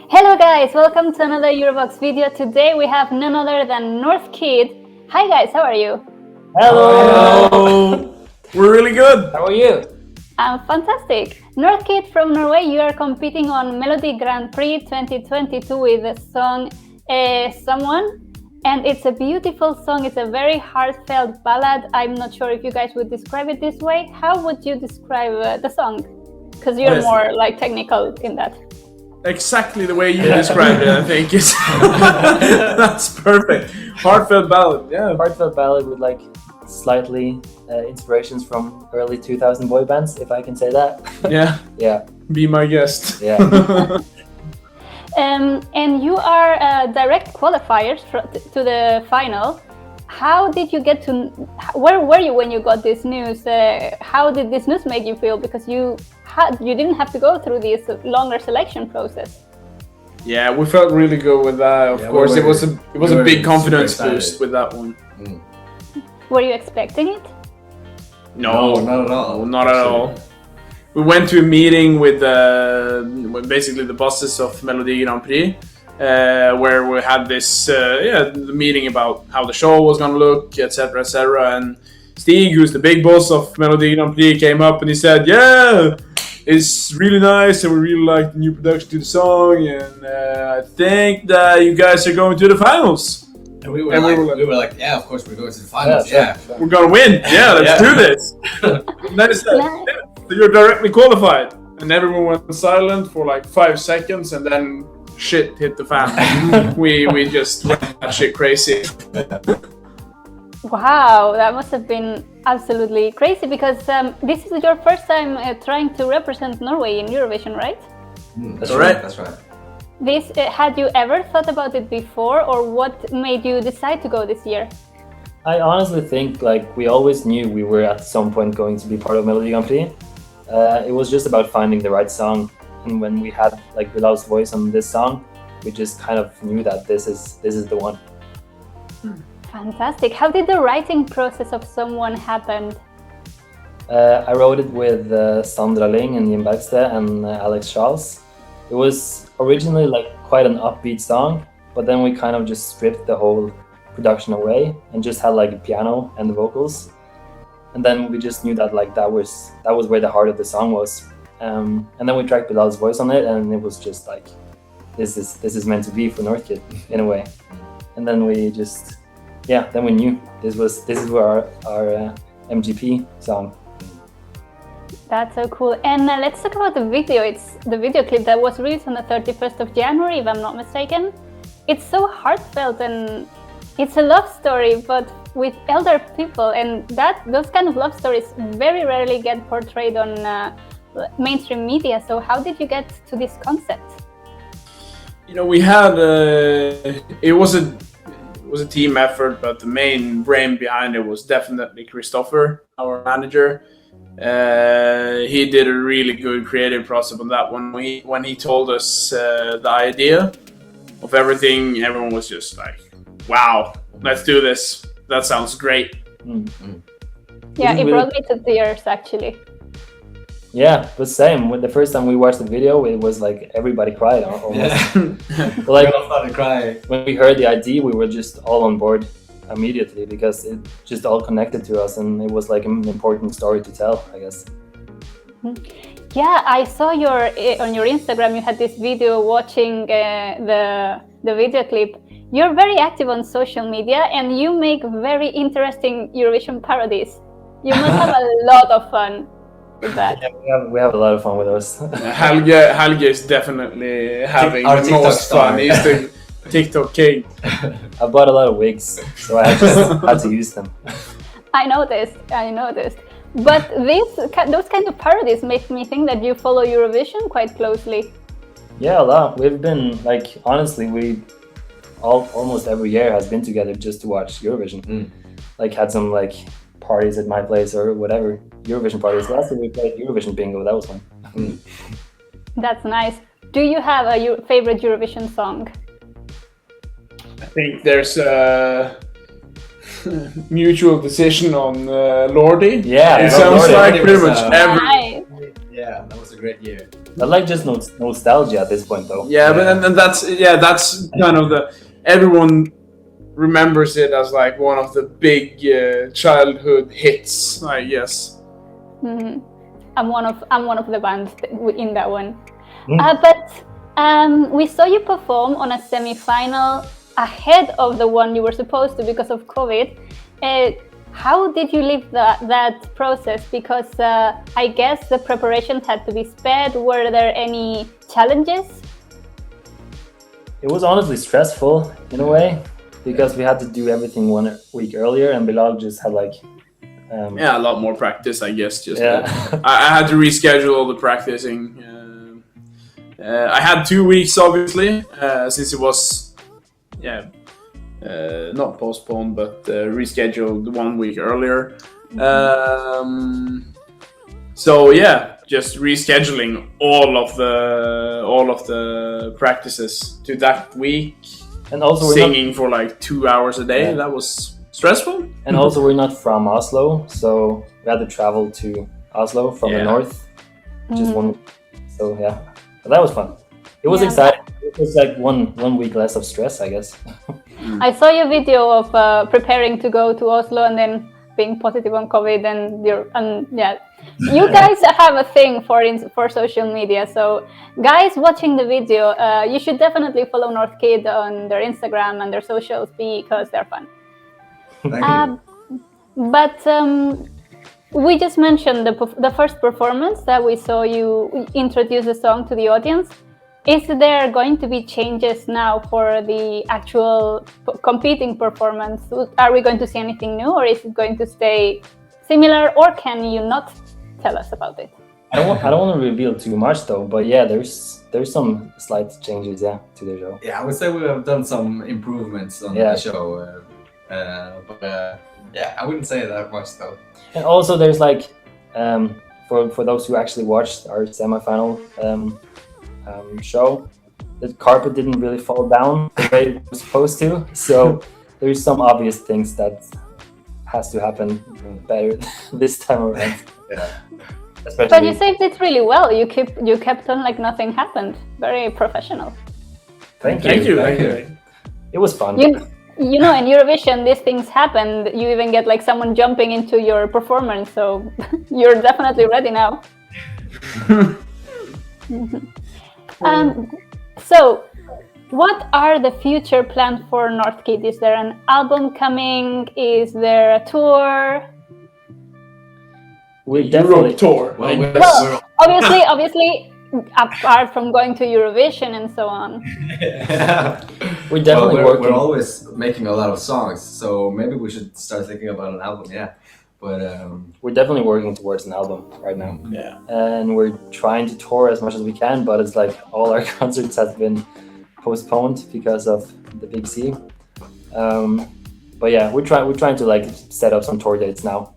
Hello guys, welcome to another Eurovoxx video. Today we have none other than NorthKid. Hi guys, how are you? Hello! We're really good. How are you? I'm fantastic. NorthKid from Norway, you are competing on Melody Grand Prix 2022 with the song Someone. And it's a beautiful song, it's a very heartfelt ballad. I'm not sure if you guys would describe it this way. How would you describe the song? Because you're more like technical in that. Exactly the way you described it, I think. That's perfect. Heartfelt ballad, yeah. Heartfelt ballad with like slightly inspirations from early 2000 boy bands, if I can say that. Yeah. Yeah. Be my guest. Yeah. And you are direct qualifiers to the final. How did you get to? Where were you when you got this news? How did this news make you feel? Because you didn't have to go through this longer selection process. Yeah, we felt really good with that. Of course, it was a big confidence boost with that one. Mm. Were you expecting it? No, not at all. Not at all. We went to a meeting with basically the bosses of Melody Grand Prix, where we had this the meeting about how the show was gonna look, etc., etc. And Stig, who's the big boss of Melody Grand Prix, came up and he said, "Yeah, it's really nice, and we really like the new production to the song, and I think that you guys are going to the finals." And we were like, yeah, of course we're going to the finals. Yeah. We're gonna win. Yeah, let's do this. And then he said, "You're directly qualified." And everyone went silent for like 5 seconds, and then shit hit the fan. we just went that shit crazy. Wow, that must have been absolutely crazy because this is your first time trying to represent Norway in Eurovision, right? That's right. That's right. This had you ever thought about it before, or what made you decide to go this year? I honestly think like we always knew we were at some point going to be part of Melody Grand Prix. It was just about finding the right song, and when we had like Bilal's voice on this song, we just kind of knew that this is the one. Fantastic. How did the writing process of Someone happen? I wrote it with Sandra Ling and Jim Bergstedt and Alex Charles. It was originally like quite an upbeat song, but then we kind of just stripped the whole production away and just had like a piano and the vocals. And then we just knew that like that was where the heart of the song was. And then we tracked Bilal's voice on it, and it was just like this is meant to be for NorthKid in a way. And then we just then we knew this is where our MGP song. That's so cool. And let's talk about the video. It's the video clip that was released on the 31st of January, if I'm not mistaken. It's so heartfelt, and it's a love story, but with elder people, and those kind of love stories very rarely get portrayed on mainstream media. So how did you get to this concept? You know, we had it was a team effort, but the main brain behind it was definitely Christopher, our manager. He did a really good creative process on that one. When he told us the idea of everything, everyone was just like, "Wow, let's do this. That sounds great." Mm-hmm. Yeah, it brought me to tears actually. Yeah, but same. When the first time we watched the video, it was like everybody cried almost. Yeah. Like we all started crying. when we heard the idea, we were just all on board immediately because it just all connected to us, and it was like an important story to tell, I guess. Yeah, I saw on your Instagram you had this video watching the video clip. You're very active on social media, and you make very interesting Eurovision parodies. You must have a lot of fun with that. Yeah, we have a lot of fun with those. Helge is definitely having Our the TikTok most star. fun. He's the TikTok king. I bought a lot of wigs, so I just had to use them. I noticed. But those kind of parodies make me think that you follow Eurovision quite closely. Yeah, a lot. We've been like, honestly, we almost every year has been together just to watch Eurovision. Like had some like parties at my place or whatever, Eurovision parties. Last year we played Eurovision bingo. That was fun. That's nice. Do you have a favorite Eurovision song? I think there's a mutual decision on Lordi. Yeah, it sounds Lordi, like pretty much was, every. Nice. Yeah, that was a great year. I like just nostalgia at this point, though. Yeah, but and that's kind of the everyone remembers it as like one of the big childhood hits, I guess. Mm-hmm. I'm one of the bands in that one. Mm. But we saw you perform on a semi-final ahead of the one you were supposed to because of COVID. How did you live that process? Because I guess the preparations had to be sped. Were there any challenges? It was honestly stressful in a way because we had to do everything 1 week earlier, and Bilal just had like a lot more practice, I guess. Just yeah. I had to reschedule all the practicing. I had 2 weeks, obviously, since it was not postponed, but rescheduled 1 week earlier. So yeah, just rescheduling all of the practices to that week, And also singing for like 2 hours a day. That was stressful. And also we're not from Oslo, so we had to travel to Oslo from the north, just 1 week. So yeah, but that was fun. It was exciting. It was like one week less of stress, I guess. I saw your video of preparing to go to Oslo and then being positive on COVID, and you guys have a thing for social media. So guys watching the video, you should definitely follow NorthKid on their Instagram and their socials because they're fun. Thank you. But we just mentioned the first performance that we saw you introduce the song to the audience. Is there going to be changes now for the actual competing performance? Are we going to see anything new, or is it going to stay similar, or can you not tell us about it? I don't want to reveal too much though, but yeah, there's some slight changes to the show. Yeah, I would say we have done some improvements on the show, but I wouldn't say that much though. And also there's like for those who actually watched our semi-final show, the carpet didn't really fall down the way it was supposed to, so there's some obvious things that has to happen better this time around. Yeah. Especially, but you saved it really well. You kept on like nothing happened. Very professional. Thank you. It was fun. You know, in Eurovision, these things happen. You even get like someone jumping into your performance, so you're definitely ready now. So, what are the future plans for NorthKid? Is there an album coming? Is there a tour? We definitely tour. Well, obviously, apart from going to Eurovision and so on. We're definitely working. We're always making a lot of songs, so maybe we should start thinking about an album. Yeah, but we're definitely working towards an album right now. Yeah, and we're trying to tour as much as we can, but it's like all our concerts have been postponed because of the big C. But yeah, we're trying to like set up some tour dates now.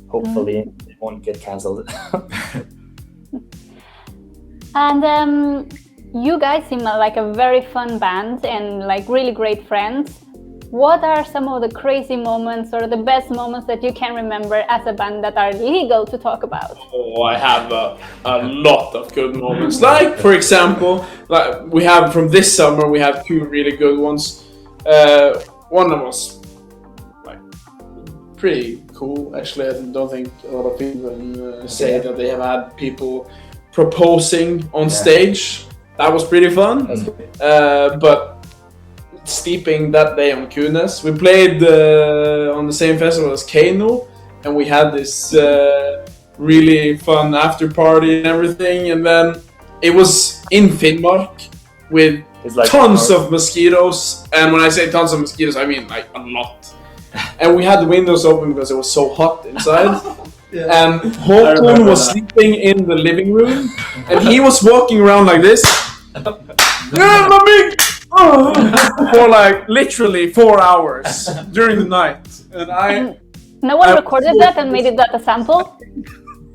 Hopefully, it won't get cancelled. And you guys seem like a very fun band and like really great friends. What are some of the crazy moments or the best moments that you can remember as a band that are legal to talk about? Oh, I have a lot of good moments. Like, for example, like we have from this summer, we have 2 really good ones. One of us, like, pretty cool. Actually, I don't think a lot of people say that they have had people proposing on stage. That was pretty fun. But steeping that day on Kunes, we played on the same festival as Kano, and we had this really fun after party and everything. And then it was in Finnmark with like tons of mosquitoes, and when I say tons of mosquitoes, I mean like a lot. And we had the windows open because it was so hot inside. And Håkon was sleeping in the living room, and he was walking around like this. For like literally 4 hours during the night. And no one recorded that and made it that a sample?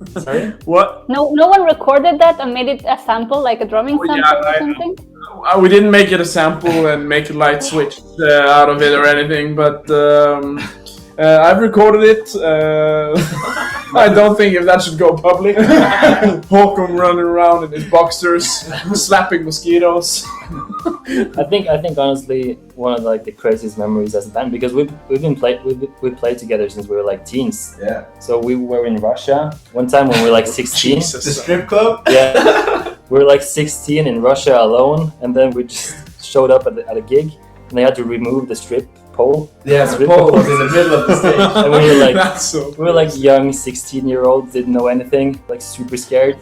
Sorry? What? No one recorded that and made it a sample, like a drumming sample or something? We didn't make it a sample and make a light switch out of it or anything, but I've recorded it. I don't think if that should go public. Håkon running around in his boxers, slapping mosquitoes. I think honestly one of like the craziest memories as a band, because we've played together since we were like teens. Yeah. So we were in Russia one time when we were like 16. Jesus. The strip club? Yeah. We were like 16 in Russia alone, and then we just showed up at a gig, and they had to remove the strip pole. Yeah, the pole was in the middle of the stage. And we were like, That's so we were like young 16-year-olds, didn't know anything, like super scared.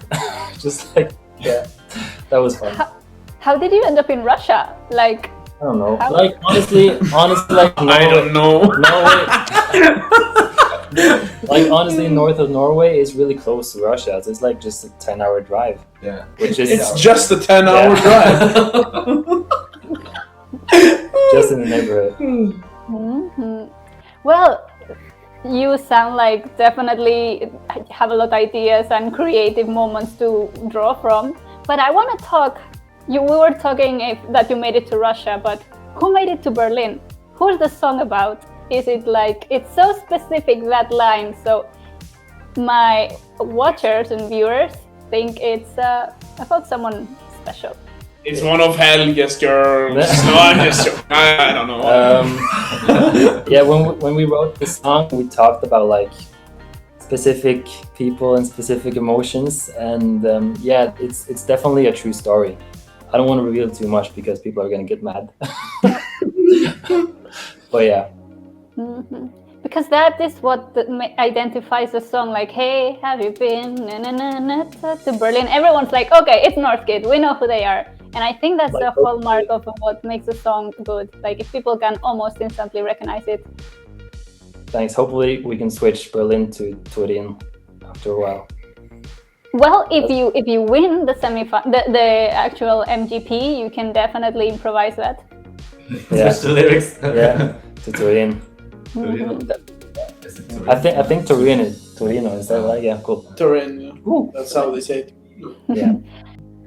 Just like, yeah, that was fun. How did you end up in Russia? Like, I don't know. Like honestly, like Norway, I don't know. like honestly, north of Norway is really close to Russia. So it's like just a 10-hour drive. Yeah. Which is It's just a 10-hour drive. just in the neighborhood. mhm. Well, you sound like definitely have a lot of ideas and creative moments to draw from. But I want to talk. We were talking that you made it to Russia, but who made it to Berlin? Who's the song about? Is it like, it's so specific, that line, so my watchers and viewers think it's about someone special. It's one of Helge's girls. No, I'm just joking. I don't know. Yeah, when we wrote the song, we talked about like specific people and specific emotions, and yeah, it's definitely a true story. I don't want to reveal too much because people are gonna get mad. But yeah. Mm-hmm. Because that is what identifies the song. Like, hey, have you been to Berlin? Everyone's like, okay, it's NorthKid. We know who they are. And I think that's the hallmark of what makes a song good. Like, if people can almost instantly recognize it. Thanks. Hopefully, we can switch Berlin to Turin after a while. Well, if you win the actual MGP, you can definitely improvise that. Yeah. Switch the lyrics. Yeah, to Turin. Mm-hmm. I think Torino is that right? Yeah, cool. Turin, yeah. That's how they say it. Yeah.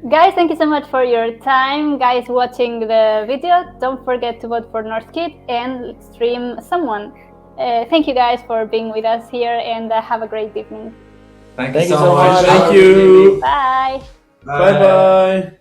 Guys, thank you so much for your time. Guys watching the video, don't forget to vote for NorthKid and stream someone. Thank you guys for being with us here, and have a great evening. Thank you so much. much. Thank you. Bye. Bye bye.